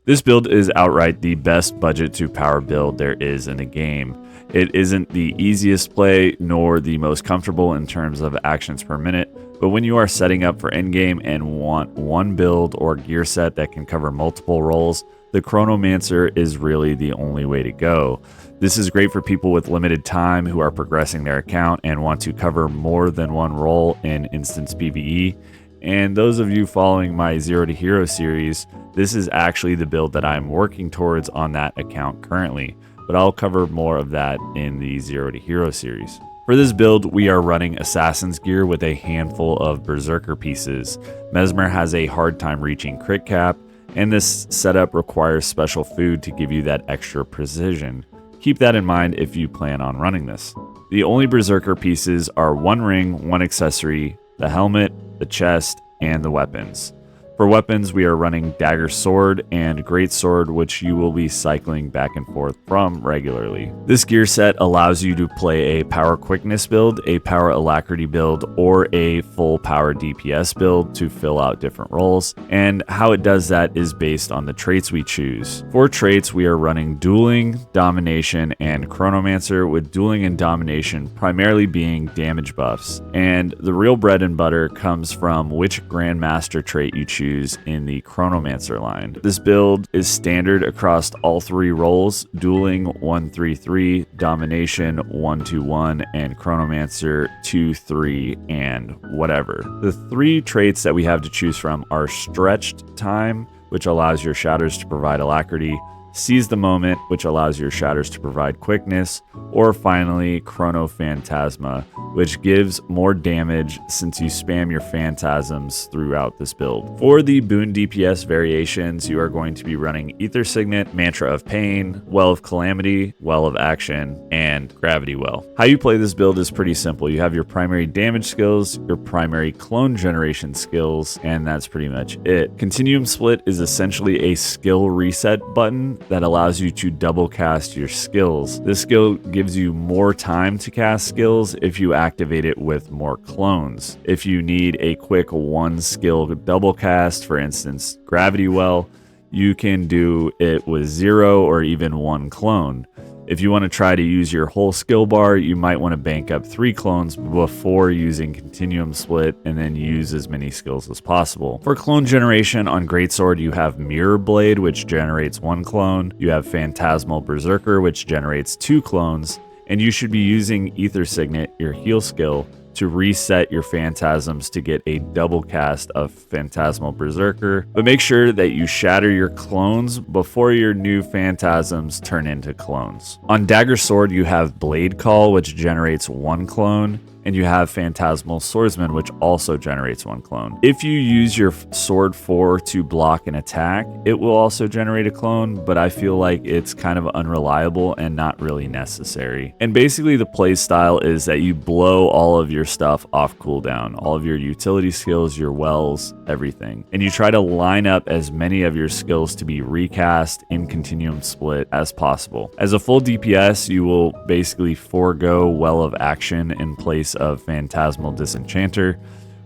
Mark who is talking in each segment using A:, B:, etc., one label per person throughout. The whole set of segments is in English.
A: This build is outright the best budget to power build there is in the game. It isn't the easiest play nor the most comfortable in terms of actions per minute, but when you are setting up for endgame and want one build or gear set that can cover multiple roles, the Chronomancer is really the only way to go. This is great for people with limited time who are progressing their account and want to cover more than one role in instance PvE. And those of you following my Zero to Hero series, this is actually the build that I'm working towards on that account currently, but I'll cover more of that in the Zero to Hero series. For this build, we are running Assassin's gear with a handful of Berserker pieces. Mesmer has a hard time reaching crit cap, and this setup requires special food to give you that extra precision. Keep that in mind if you plan on running this. The only Berserker pieces are one ring, one accessory, the helmet, the chest, and the weapons. For weapons, we are running Dagger Sword and Great Sword, which you will be cycling back and forth from regularly. This gear set allows you to play a Power Quickness build, a Power Alacrity build, or a full Power DPS build to fill out different roles, and how it does that is based on the traits we choose. For traits, we are running Dueling, Domination, and Chronomancer, with Dueling and Domination primarily being damage buffs, and the real bread and butter comes from which Grandmaster trait you choose in the Chronomancer line. This build is standard across all three roles: Dueling 1-3-3, Domination 1-2-1, and Chronomancer 2-3 and whatever. The three traits that we have to choose from are Stretched Time, which allows your shatters to provide alacrity, Seize the Moment, which allows your shatters to provide quickness, or finally Chrono Phantasma, which gives more damage since you spam your phantasms throughout this build. For the Boon DPS variations, you are going to be running Ether Signet, Mantra of Pain, Well of Calamity, Well of Action, and Gravity Well. How you play this build is pretty simple. You have your primary damage skills, your primary clone generation skills, and that's pretty much it. Continuum Split is essentially a skill reset button that allows you to double cast your skills. This skill gives you more time to cast skills if you activate it with more clones. If you need a quick one skill double cast, for instance Gravity Well, you can do it with 0 or even 1 clone. If you want to try to use your whole skill bar, you might want to bank up 3 clones before using Continuum Split and then use as many skills as possible. For clone generation on Greatsword, you have Mirror Blade, which generates 1 clone. You have Phantasmal Berserker, which generates 2 clones. And you should be using Ether Signet, your heal skill, to reset your phantasms to get a double cast of Phantasmal Berserker, but make sure that you shatter your clones before your new phantasms turn into clones. On Dagger Sword, you have Blade Call, which generates 1 clone, and you have Phantasmal Swordsman, which also generates 1 clone. If you use your Sword 4 to block an attack, it will also generate a clone, but I feel like it's kind of unreliable and not really necessary. And basically the play style is that you blow all of your stuff off cooldown, all of your utility skills, your wells, everything. And you try to line up as many of your skills to be recast in Continuum Split as possible. As a full DPS, you will basically forego Well of Action in place of Phantasmal Disenchanter,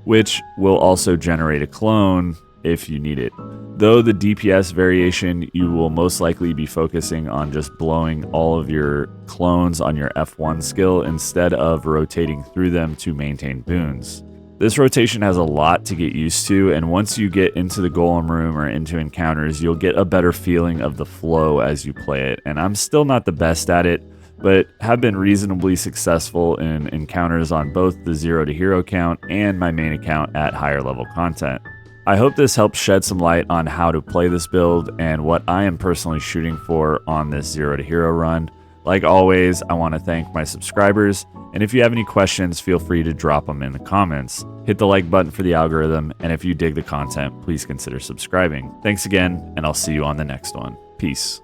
A: which will also generate a clone if you need it. Though the DPS variation, you will most likely be focusing on just blowing all of your clones on your F1 skill instead of rotating through them to maintain boons. This rotation has a lot to get used to, and once you get into the Golem Room or into encounters, you'll get a better feeling of the flow as you play it. And I'm still not the best at it, but have been reasonably successful in encounters on both the Zero to Hero account and my main account at higher level content. I hope this helps shed some light on how to play this build and what I am personally shooting for on this Zero to Hero run. Like always, I want to thank my subscribers, and if you have any questions, feel free to drop them in the comments. Hit the like button for the algorithm, and if you dig the content, please consider subscribing. Thanks again, and I'll see you on the next one. Peace.